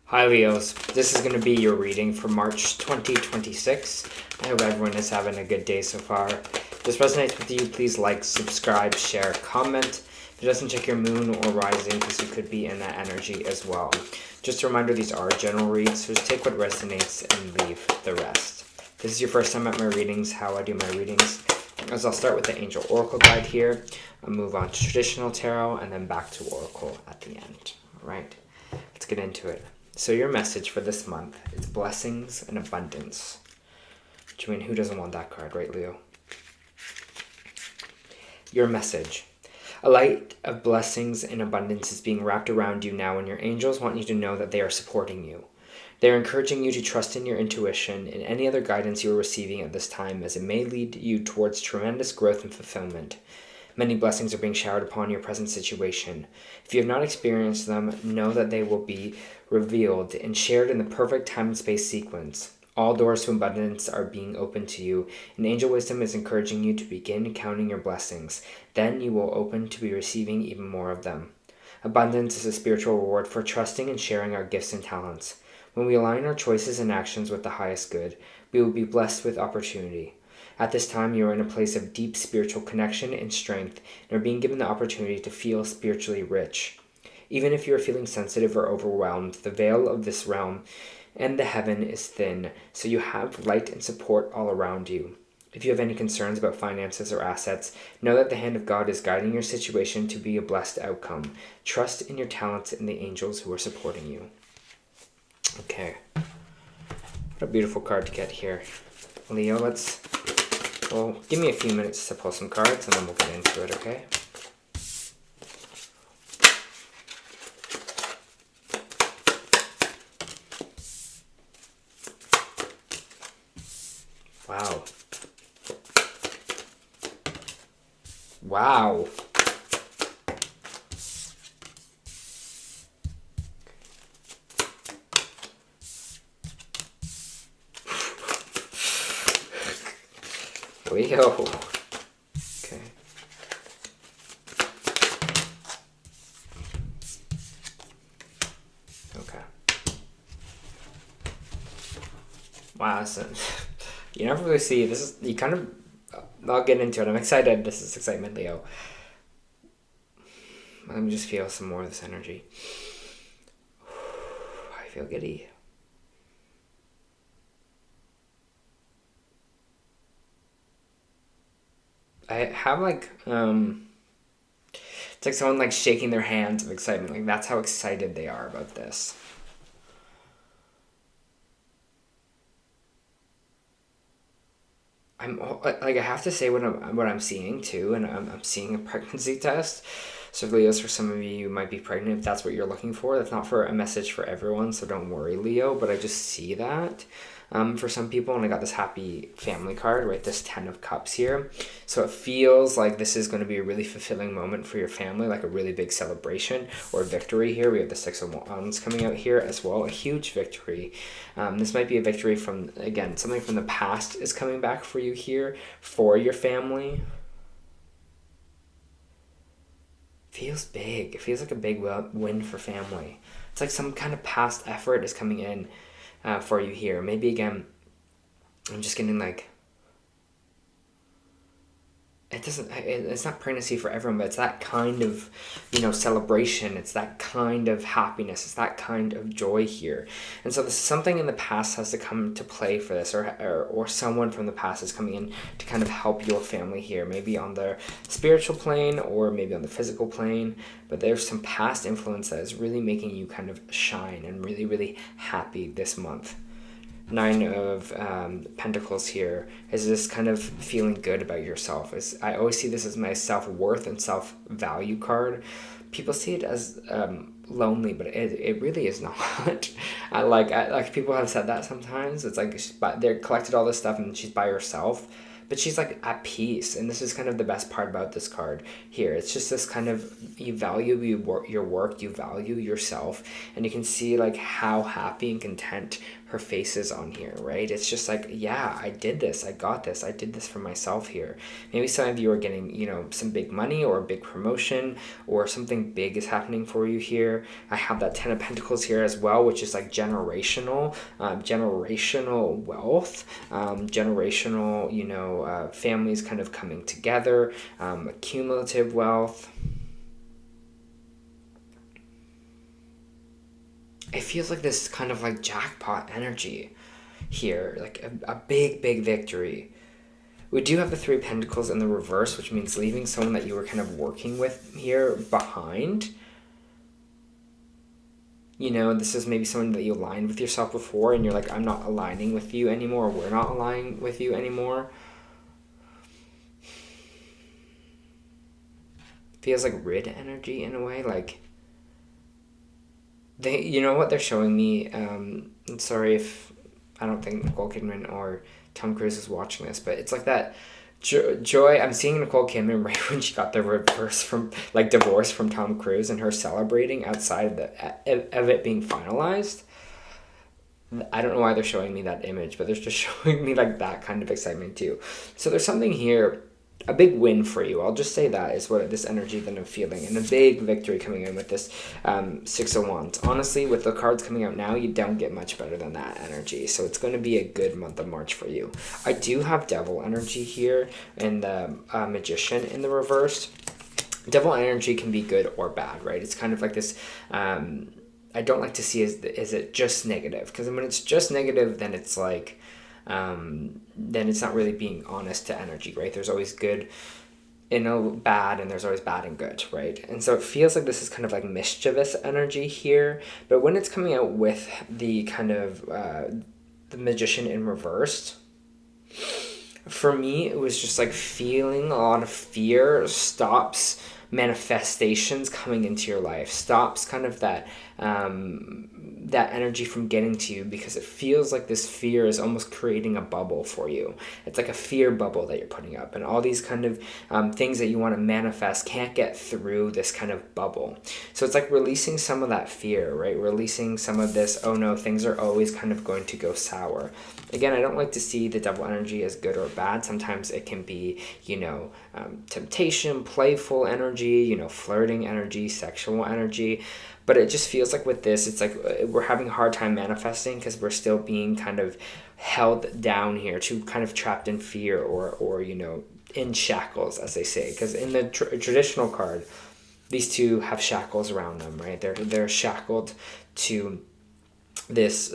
Hi Leos, this is going to be your reading for March 2026. I hope everyone is having a good day so far. If this resonates with you, please like, subscribe, share, comment. If it doesn't, check your moon or rising because you could be in that energy as well. Just a reminder, these are general reads, so just take what resonates and leave the rest. If this is your first time at my readings, how I do my readings, as I'll start with the Angel Oracle guide here. I'll move on to traditional tarot and then back to Oracle at the end. All right, let's get into it. So your message for this month is blessings and abundance. Which, I mean, who doesn't want that card, right, Leo? Your message. A light of blessings and abundance is being wrapped around you now, and your angels want you to know that they are supporting you. They are encouraging you to trust in your intuition and any other guidance you are receiving at this time, as it may lead you towards tremendous growth and fulfillment. Many blessings are being showered upon your present situation. If you have not experienced them, know that they will be revealed and shared in the perfect time and space sequence. All doors to abundance are being opened to you, and angel wisdom is encouraging you to begin counting your blessings. Then you will open to be receiving even more of them. Abundance is a spiritual reward for trusting and sharing our gifts and talents. When we align our choices and actions with the highest good, we will be blessed with opportunity. At this time, you are in a place of deep spiritual connection and strength, and are being given the opportunity to feel spiritually rich. Even if you are feeling sensitive or overwhelmed, the veil of this realm and the heaven is thin, so you have light and support all around you. If you have any concerns about finances or assets, know that the hand of God is guiding your situation to be a blessed outcome. Trust in your talents and the angels who are supporting you. Okay. What a beautiful card to get here. Leo, well, give me a few minutes to pull some cards and then we'll get into it, okay? Wow. Wow. Leo. Okay. Okay. Wow, so you never really see this is you kind of I'll get into it. I'm excited. This is excitement, Leo. Let me just feel some more of this energy. I feel giddy. I have like it's like someone like shaking their hands of excitement. Like that's how excited they are about this. I'm like I have to say what I'm seeing too, and I'm seeing a pregnancy test. So Leos, for some of you might be pregnant if that's what you're looking for. That's not for a message for everyone, so don't worry, Leo. But I just see that for some people, and I got this happy family card, right? This 10 of Cups here. So it feels like this is going to be a really fulfilling moment for your family, like a really big celebration or victory here. We have the 6 of Wands coming out here as well, a huge victory. This might be a victory from, again, something from the past is coming back for you here for your family. Feels big. It feels like a big win for family. It's like some kind of past effort is coming in for you here. Maybe again, I'm just getting like, it's not pregnancy for everyone, but it's that kind of, celebration. It's that kind of happiness. It's that kind of joy here. And so this is something in the past has to come to play for this, or someone from the past is coming in to kind of help your family here, maybe on the spiritual plane or maybe on the physical plane. But there's some past influence that is really making you kind of shine and really, really happy this month. 9 of Pentacles here is this kind of feeling good about yourself. I always see this as my self-worth and self-value card. People see it as lonely, but it really is not. I like people have said that sometimes. It's like they're collected all this stuff and she's by herself, but she's like at peace. And this is kind of the best part about this card here. It's just this kind of, you value your work, you value yourself, and you can see like how happy and content her face is on here, right? It's just like, yeah, I did this, I got this, I did this for myself here. Maybe some of you are getting, you know, some big money or a big promotion, or something big is happening for you here. I have that 10 of Pentacles here as well, which is like generational wealth, generational, you know, families kind of coming together, accumulative wealth. It feels like this kind of like jackpot energy here, like a big victory. We do have the 3 of Pentacles in the reverse, which means leaving someone that you were kind of working with here behind. You know, this is maybe someone that you aligned with yourself before, and you're like, I'm not aligning with you anymore, or we're not aligning with you anymore. Feels like rid energy in a way, like they, you know what they're showing me, I'm sorry if I don't think Nicole Kidman or Tom Cruise is watching this, but it's like that joy. I'm seeing Nicole Kidman right when she got the divorce from Tom Cruise, and her celebrating outside of it being finalized. I don't know why they're showing me that image, but they're just showing me like that kind of excitement too. So there's something here, a big win for you. I'll just say that is what this energy that I'm feeling, and a big victory coming in with this 6 of Wands. Honestly, with the cards coming out now, you don't get much better than that energy. So it's going to be a good month of March for you. I do have Devil energy here and the Magician in the reverse. Devil energy can be good or bad, right? It's kind of like this. I don't like to see is it just negative, because when it's just negative, then it's like. Then it's not really being honest to energy, right? There's always good and bad, and there's always bad and good, right? And so it feels like this is kind of like mischievous energy here, but when it's coming out with the kind of the Magician in reversed, for me it was just like feeling a lot of fear stops manifestations coming into your life, stops kind of that that energy from getting to you, because it feels like this fear is almost creating a bubble for you. It's like a fear bubble that you're putting up, and all these kind of things that you want to manifest can't get through this kind of bubble. So it's like releasing some of that fear, right? Releasing some of this, oh no, things are always kind of going to go sour. Again, I don't like to see the Devil energy as good or bad. Sometimes it can be, you know, temptation, playful energy, you know, flirting energy, sexual energy. But it just feels like with this, it's like we're having a hard time manifesting because we're still being kind of held down here, to kind of trapped in fear, or you know, in shackles, as they say. Because in the traditional card, these two have shackles around them, right? They're shackled to this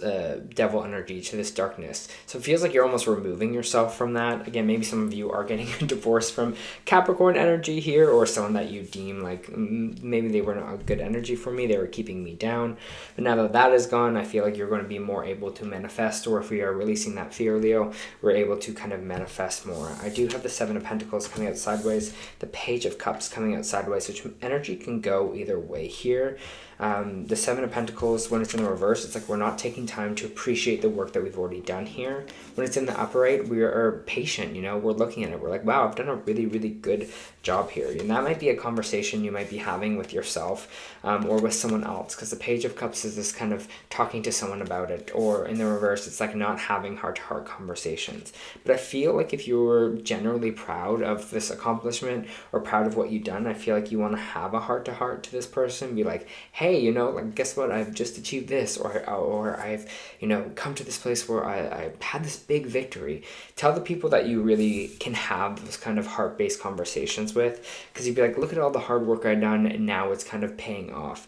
devil energy, to this darkness. So it feels like you're almost removing yourself from that. Again, maybe some of you are getting a divorce from Capricorn energy here, or someone that you deem like maybe they were not a good energy for me, they were keeping me down. But now that that is gone, I feel like you're going to be more able to manifest, or if we are releasing that fear, Leo, we're able to kind of manifest more. I do have the 7 of Pentacles coming out sideways, the Page of Cups coming out sideways, which energy can go either way here. The 7 of Pentacles, when it's in the reverse, it's like we're not taking time to appreciate the work that we've already done here. When it's in the upright, we are patient, you know, we're looking at it, we're like, wow, I've done a really, really good job here. And that might be a conversation you might be having with yourself, or with someone else, because the Page of Cups is this kind of talking to someone about it, or in the reverse, it's like not having heart-to-heart conversations. But I feel like if you were generally proud of this accomplishment, or proud of what you've done, I feel like you want to have a heart-to-heart to this person, be like, hey, you know, like, guess what, I've just achieved this, or I've, you know, come to this place where I had this big victory. Tell the people that you really can have those kind of heart-based conversations with, because you'd be like, look at all the hard work I've done, and now it's kind of paying off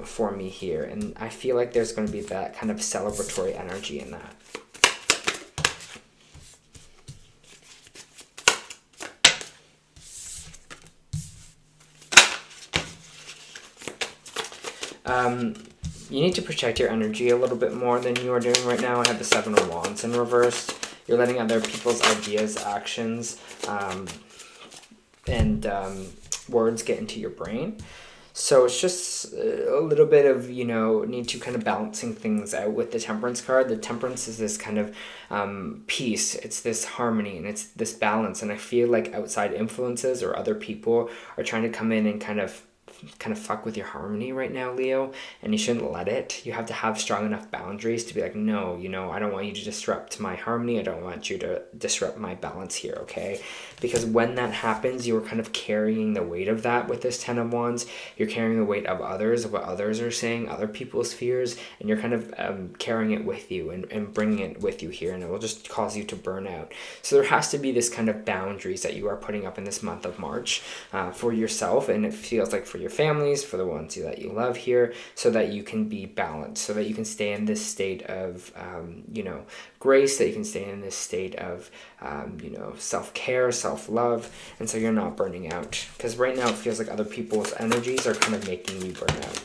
for me here. And I feel like there's going to be that kind of celebratory energy in that. You need to protect your energy a little bit more than you are doing right now. I have the 7 of Wands in reverse. You're letting other people's ideas, actions, and words get into your brain. So it's just a little bit of, you know, need to kind of balancing things out with the Temperance card. The Temperance is this kind of peace. It's this harmony, and it's this balance. And I feel like outside influences or other people are trying to come in and kind of kind of fuck with your harmony right now, Leo, and you shouldn't let it. You have to have strong enough boundaries to be like, no, you know, I don't want you to disrupt my harmony. I don't want you to disrupt my balance here, okay? Because when that happens, you're kind of carrying the weight of that with this Ten of Wands. You're carrying the weight of others, of what others are saying, other people's fears, and you're kind of carrying it with you and bringing it with you here, and it will just cause you to burn out. So there has to be this kind of boundaries that you are putting up in this month of March for yourself, and it feels like for your families, for the ones that you love here, so that you can be balanced, so that you can stay in this state of grace, that you can stay in this state of self-care, self-love, and so you're not burning out. Because right now it feels like other people's energies are kind of making you burn out.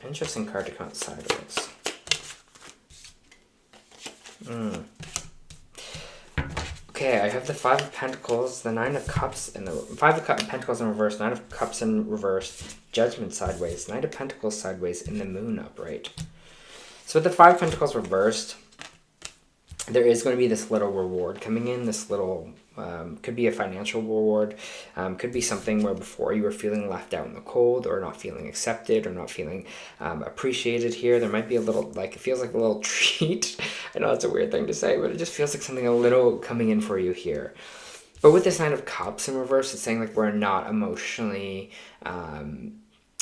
Interesting card to come out sideways. Okay, I have the Five of Pentacles, the Nine of Cups, and the Five of Pentacles in reverse, Nine of Cups in reverse, Judgment sideways, Knight of Pentacles sideways, and the Moon upright. So with the Five of Pentacles reversed, there is going to be this little reward coming in, this little, could be a financial reward, could be something where before you were feeling left out in the cold, or not feeling accepted, or not feeling appreciated here. There might be a little, like, it feels like a little treat. I know it's a weird thing to say, but it just feels like something a little coming in for you here. But with this Nine of Cups in reverse, it's saying like we're not emotionally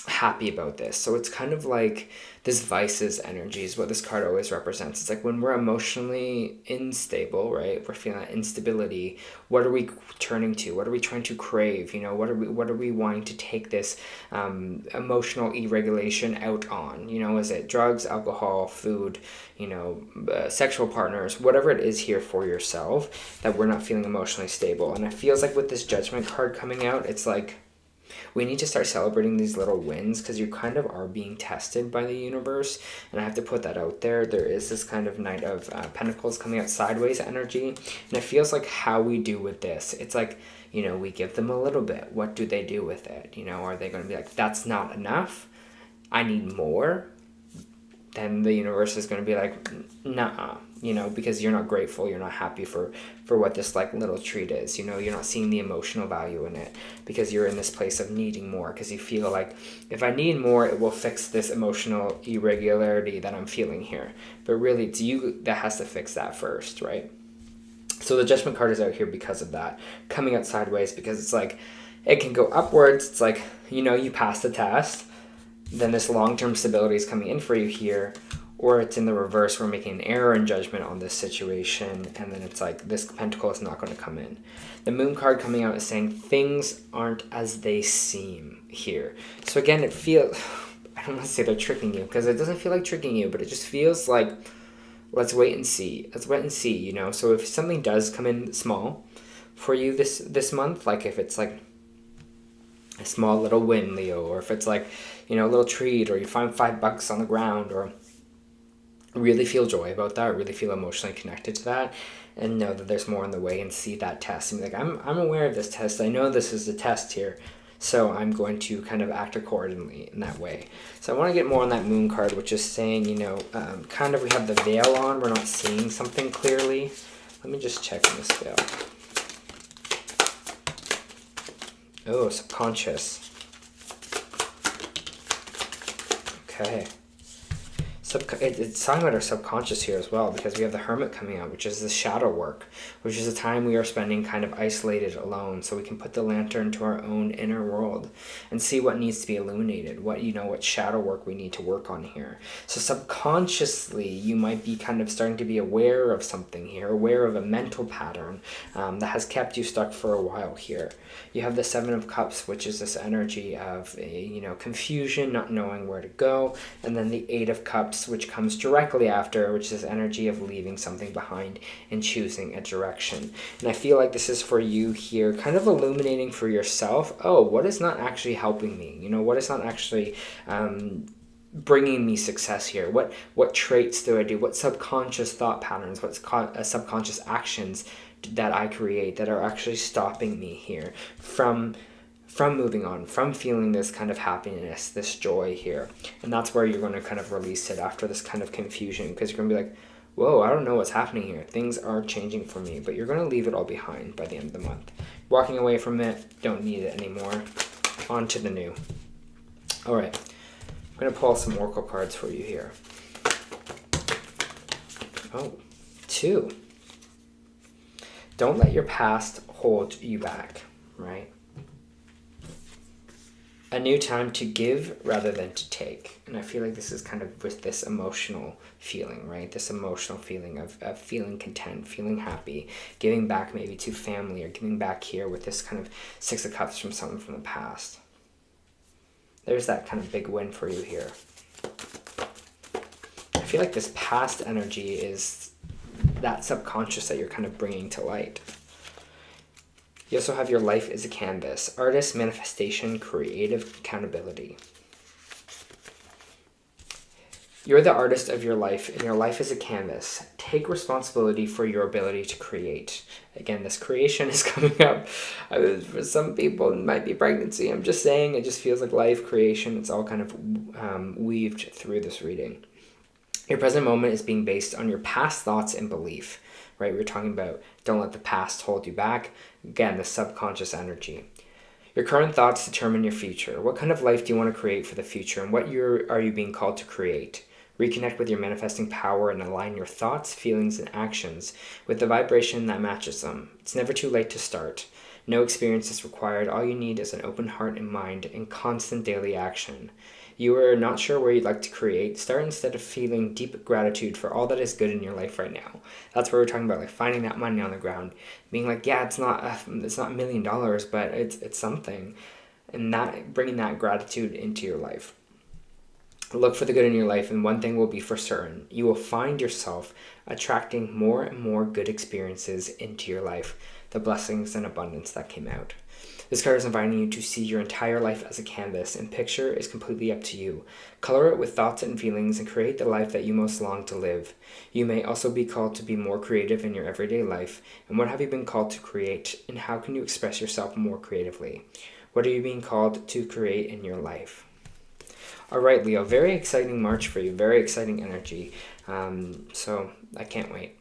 happy about this. So it's kind of like this vices energy is what this card always represents. It's like when we're emotionally unstable, right? We're feeling that instability. What are we turning to? What are we trying to crave? You know, what are we wanting to take this emotional irregulation out on? You know, is it drugs, alcohol, food, you know, sexual partners, whatever it is here for yourself that we're not feeling emotionally stable. And it feels like with this Judgment card coming out, it's like we need to start celebrating these little wins, because you kind of are being tested by the universe, and I have to put that out there. There is this kind of Knight of Pentacles coming out sideways energy, and it feels like how we do with this. It's like, you know, we give them a little bit. What do they do with it? You know, are they going to be like, that's not enough, I need more? Then the universe is going to be like, nah, you know, because you're not grateful, you're not happy for what this like little treat is, you know, you're not seeing the emotional value in it, because you're in this place of needing more, because you feel like if I need more, it will fix this emotional irregularity that I'm feeling here. But really, it's you that has to fix that first, right? So the Judgment card is out here because of that, coming out sideways, because it's like, it can go upwards. It's like, you know, you pass the test, then this long-term stability is coming in for you here, or it's in the reverse, we're making an error in judgment on this situation, and then it's like this Pentacle is not going to come in. The Moon card coming out is saying things aren't as they seem here. So again, it feels, I don't want to say they're tricking you, because it doesn't feel like tricking you, but it just feels like, let's wait and see. Let's wait and see, you know? So if something does come in small for you this month, like if it's like a small little win, Leo, or if it's like, you know, a little treat, or you find $5 on the ground, or really feel joy about that, really feel emotionally connected to that, and know that there's more on the way, and see that test and be like, I'm aware of this test, I know this is the test here, so I'm going to kind of act accordingly in that way. So I want to get more on that Moon card, which is saying, you know, kind of we have the veil on, we're not seeing something clearly. Let me just check on this veil. Oh, subconscious. Okay. It's talking about our subconscious here as well, because we have the Hermit coming out, which is the shadow work, which is a time we are spending kind of isolated alone, so we can put the lantern to our own inner world and see what needs to be illuminated, what shadow work we need to work on here. So subconsciously, you might be kind of starting to be aware of something here, aware of a mental pattern that has kept you stuck for a while here. You have the Seven of Cups, which is this energy of confusion, not knowing where to go, and then the Eight of Cups, which comes directly after, which is energy of leaving something behind and choosing a direction. And I feel like this is for you here, kind of illuminating for yourself, oh, what is not actually helping me? You know, what is not actually bringing me success here? What traits do I do? What subconscious thought patterns, what subconscious actions that I create that are actually stopping me here from moving on, from feeling this kind of happiness, this joy here. And that's where you're going to kind of release it after this kind of confusion, because you're going to be like, whoa, I don't know what's happening here. Things are changing for me, but you're going to leave it all behind by the end of the month. Walking away from it, don't need it anymore. On to the new. All right, I'm going to pull some oracle cards for you here. Oh, 2. Don't let your past hold you back, right? A new time to give rather than to take. And I feel like this is kind of with this emotional feeling, right? This emotional feeling of feeling content, feeling happy, giving back maybe to family, or giving back here with this kind of 6 of Cups from someone from the past. There's that kind of big win for you here. I feel like this past energy is that subconscious that you're kind of bringing to light. You also have your life as a canvas. Artist, manifestation, creative accountability. You're the artist of your life, and your life is a canvas. Take responsibility for your ability to create. Again, this creation is coming up. For some people, it might be pregnancy. I'm just saying, it just feels like life, creation. It's all kind of weaved through this reading. Your present moment is being based on your past thoughts and belief, right? We were talking about don't let the past hold you back. Again, the subconscious energy. Your current thoughts determine your future. What kind of life do you want to create for the future, and what are you being called to create? Reconnect with your manifesting power and align your thoughts, feelings, and actions with the vibration that matches them. It's never too late to start. No experience is required. All you need is an open heart and mind and constant daily action. You are not sure where you'd like to create. Start instead of feeling deep gratitude for all that is good in your life right now. That's what we're talking about, like finding that money on the ground, being like, yeah, it's not $1 million, but it's something, and that bringing that gratitude into your life. Look for the good in your life, and one thing will be for certain: you will find yourself attracting more and more good experiences into your life. The blessings and abundance that came out. This card is inviting you to see your entire life as a canvas, and picture is completely up to you. Color it with thoughts and feelings and create the life that you most long to live. You may also be called to be more creative in your everyday life. And what have you been called to create, and how can you express yourself more creatively? What are you being called to create in your life? All right, Leo, very exciting March for you, very exciting energy. So I can't wait.